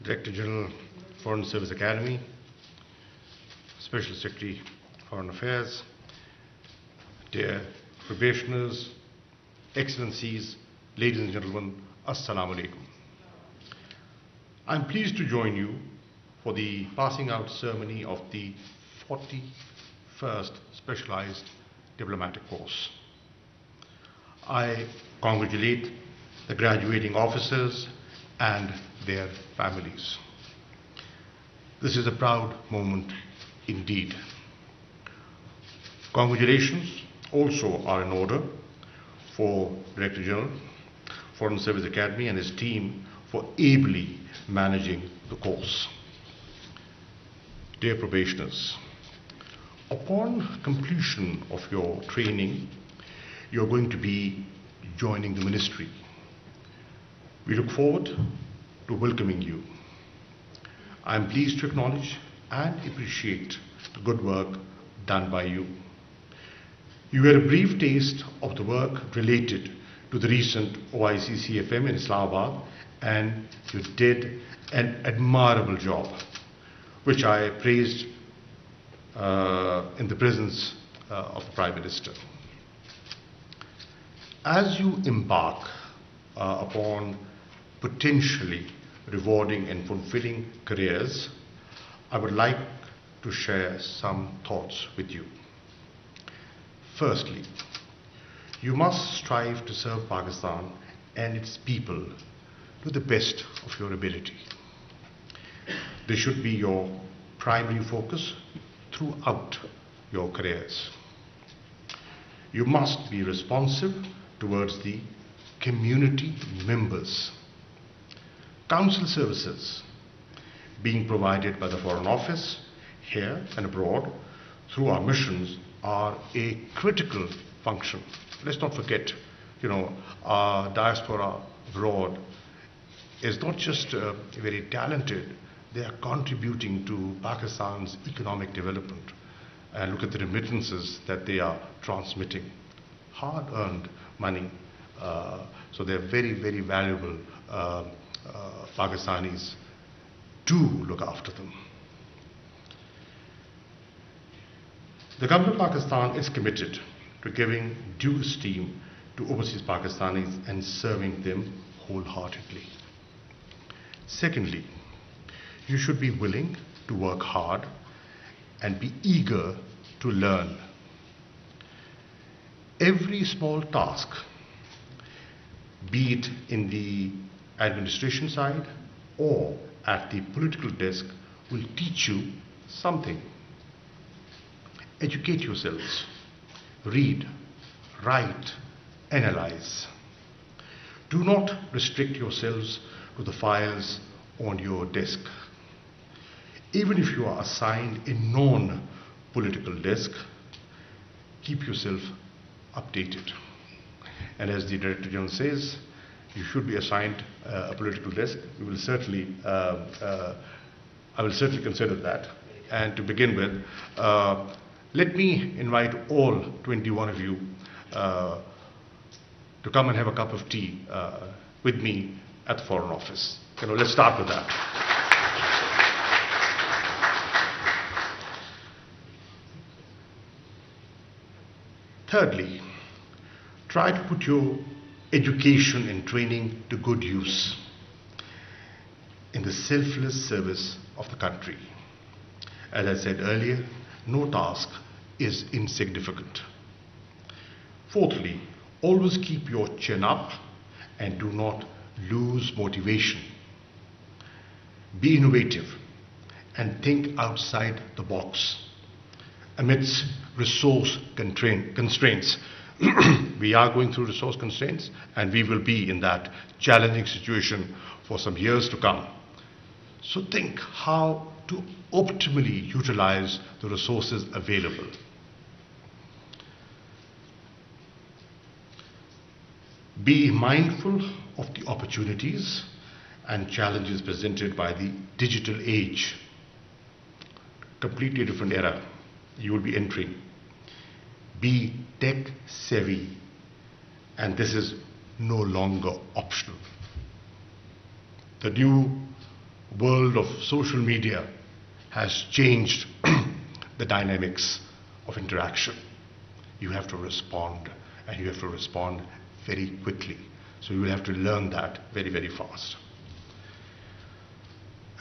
Director General, Foreign Service Academy, Special Secretary, Foreign Affairs, dear probationers, Excellencies, ladies and gentlemen, Assalamu alaikum. I'm pleased to join you for the passing out ceremony of the 41st Specialized Diplomatic Course. I congratulate the graduating officers and their families. This is a proud moment indeed. Congratulations also are in order for Director General, Foreign Service Academy and his team for ably managing the course. Dear probationers, upon completion of your training, you're going to be joining the ministry. We look forward to welcoming you. I'm pleased to acknowledge and appreciate the good work done by you. You had a brief taste of the work related to the recent OIC CFM in Islamabad, and you did an admirable job, which I praised in the presence of the Prime Minister. As you embark upon potentially rewarding and fulfilling careers, I would like to share some thoughts with you. Firstly, you must strive to serve Pakistan and its people to the best of your ability. This should be your primary focus throughout your careers. You must be responsive towards the community members. Council services being provided by the Foreign Office here and abroad through our missions are a critical function. Let's not forget, our diaspora abroad is not just very talented, they are contributing to Pakistan's economic development. And look at the remittances that they are transmitting. Hard-earned money. So they're very, very valuable Pakistanis. Do look after them. The government of Pakistan is committed to giving due esteem to overseas Pakistanis and serving them wholeheartedly. Secondly, you should be willing to work hard and be eager to learn. Every small task, be it in the administration side or at the political desk, will teach you something. Educate yourselves. Read, write, analyze. Do not restrict yourselves to the files on your desk. Even if you are assigned a non-political desk, keep yourself updated. And as the Director General says, you should be assigned a political desk. We will certainly, I will certainly consider that. And to begin with, let me invite all 21 of you to come and have a cup of tea with me at the Foreign Office. Let's start with that. Thirdly, try to put your education and training to good use in the selfless service of the country. As I said earlier, no task is insignificant. Fourthly, always keep your chin up and do not lose motivation. Be innovative and think outside the box. Amidst resource constraints, we are going through resource constraints and we will be in that challenging situation for some years to come. So think how to optimally utilize the resources available. Be mindful of the opportunities and challenges presented by the digital age. Completely different era you will be entering. Be tech savvy, and this is no longer optional. The new world of social media has changed the dynamics of interaction. You have to respond, and you have to respond very quickly. So you will have to learn that very, very fast.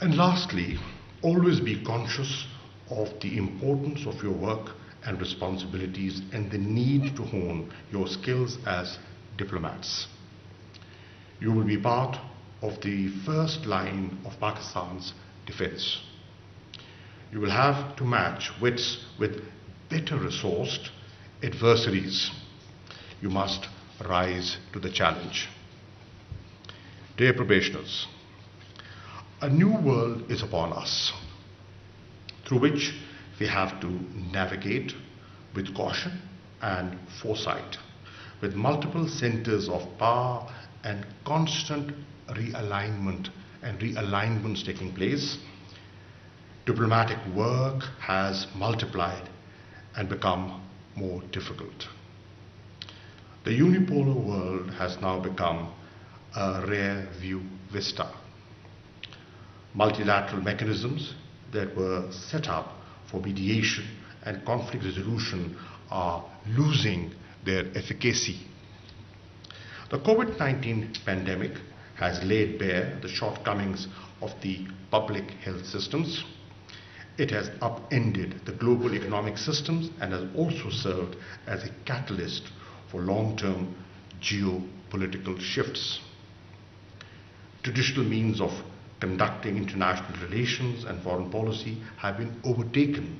And lastly, always be conscious of the importance of your work and responsibilities and the need to hone your skills as diplomats. You will be part of the first line of Pakistan's defense. You will have to match wits with better resourced adversaries. You must rise to the challenge. Dear probationers, a new world is upon us, through which we have to navigate with caution and foresight, with multiple centers of power and constant realignment and realignments taking place. Diplomatic work has multiplied and become more difficult. The unipolar world has now become a rear view vista. Multilateral mechanisms that were set up for mediation and conflict resolution are losing their efficacy. The COVID-19 pandemic has laid bare the shortcomings of the public health systems. It has upended the global economic systems and has also served as a catalyst for long-term geopolitical shifts. Traditional means of conducting international relations and foreign policy have been overtaken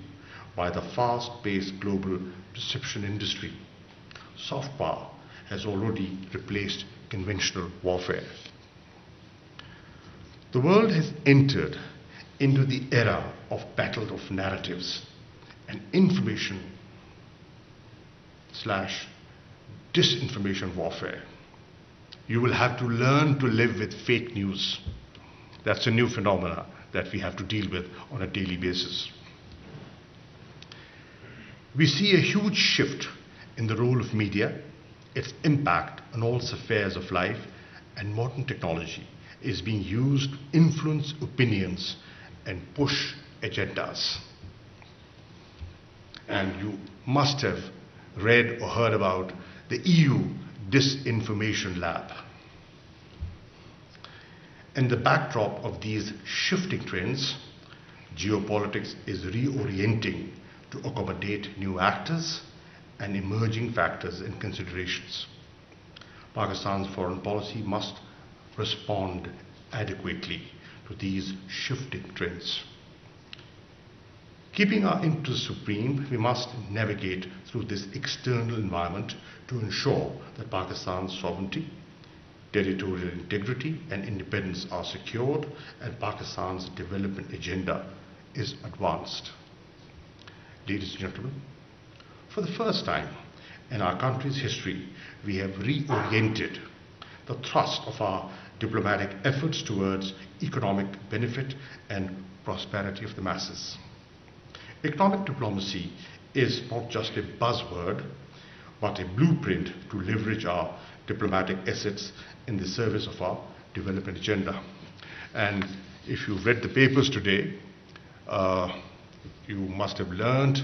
by the fast-paced global deception industry. Soft power has already replaced conventional warfare. The world has entered into the era of battle of narratives and information/disinformation warfare. You will have to learn to live with fake news. That's a new phenomenon that we have to deal with on a daily basis. We see a huge shift in the role of media, its impact on all spheres of life, and modern technology is being used to influence opinions and push agendas. And you must have read or heard about the EU Disinformation Lab. In the backdrop of these shifting trends, geopolitics is reorienting to accommodate new actors and emerging factors and considerations. Pakistan's foreign policy must respond adequately to these shifting trends. Keeping our interests supreme, we must navigate through this external environment to ensure that Pakistan's sovereignty, territorial integrity and independence are secured and Pakistan's development agenda is advanced. Ladies and gentlemen, for the first time in our country's history, we have reoriented the thrust of our diplomatic efforts towards economic benefit and prosperity of the masses. Economic diplomacy is not just a buzzword, but a blueprint to leverage our diplomatic assets in the service of our development agenda. And if you've read the papers today, you must have learned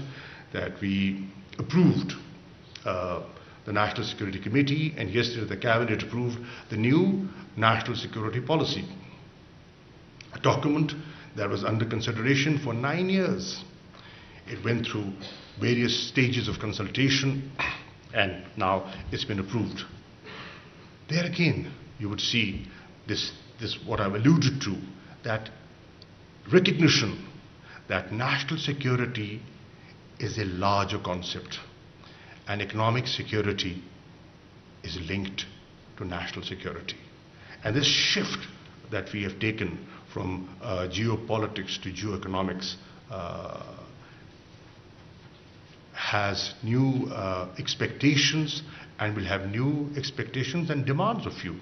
that we approved the National Security Committee, and yesterday the Cabinet approved the new National Security Policy, a document that was under consideration for 9 years. It went through various stages of consultation and now it's been approved. There again, you would see this what I've alluded to, that recognition that national security is a larger concept and economic security is linked to national security. And this shift that we have taken from geopolitics to geoeconomics has new expectations and will have new expectations and demands of you.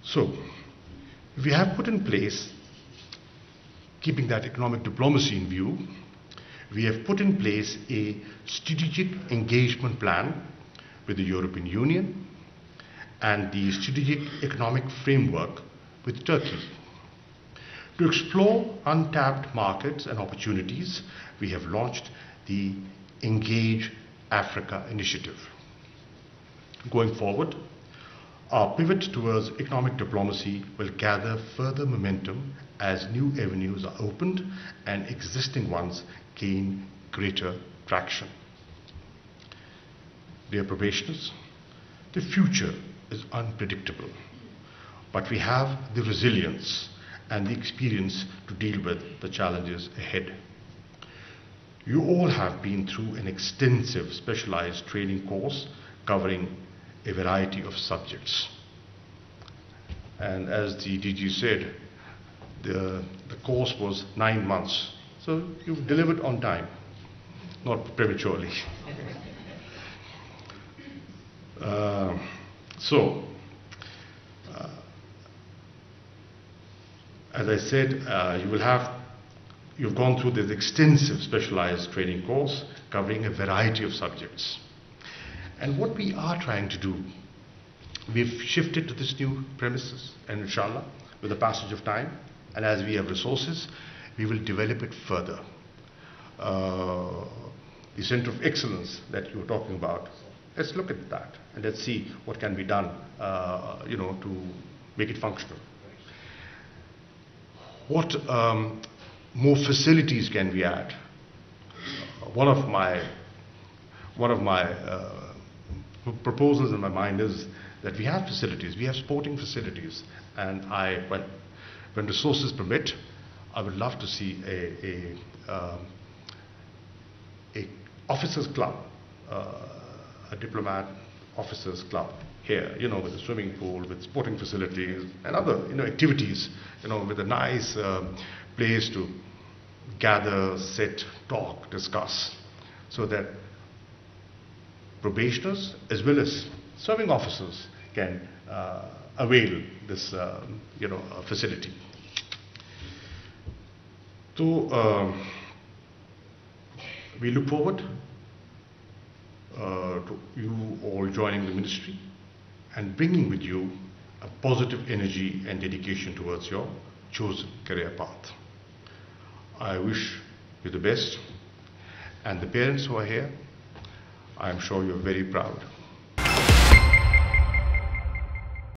So, we have put in place, keeping that economic diplomacy in view, we have put in place a strategic engagement plan with the European Union and the strategic economic framework with Turkey. To explore untapped markets and opportunities, we have launched the Engage Africa initiative. Going forward, our pivot towards economic diplomacy will gather further momentum as new avenues are opened and existing ones gain greater traction. Dear probationers, the future is unpredictable, but we have the resilience and the experience to deal with the challenges ahead. You all have been through an extensive specialized training course covering a variety of subjects. And as the DG said, the course was 9 months. So you've delivered on time, not prematurely. As I said, you've gone through this extensive specialized training course covering a variety of subjects. And what we are trying to do, we've shifted to this new premises, and inshallah, with the passage of time, and as we have resources, we will develop it further. The Center of Excellence that you were talking about, let's look at that and let's see what can be done, to make it functional. What more facilities can we add? One of my proposals in my mind is that we have facilities, we have sporting facilities, and when resources permit, I would love to see a officers club, a diplomat officers club here, with a swimming pool, with sporting facilities and other, activities, with a nice place to gather, sit, talk, discuss, so that probationers as well as serving officers can avail this, facility. So we look forward to you all joining the ministry and bringing with you a positive energy and dedication towards your chosen career path. I wish you the best, and the parents who are here, I am sure you're very proud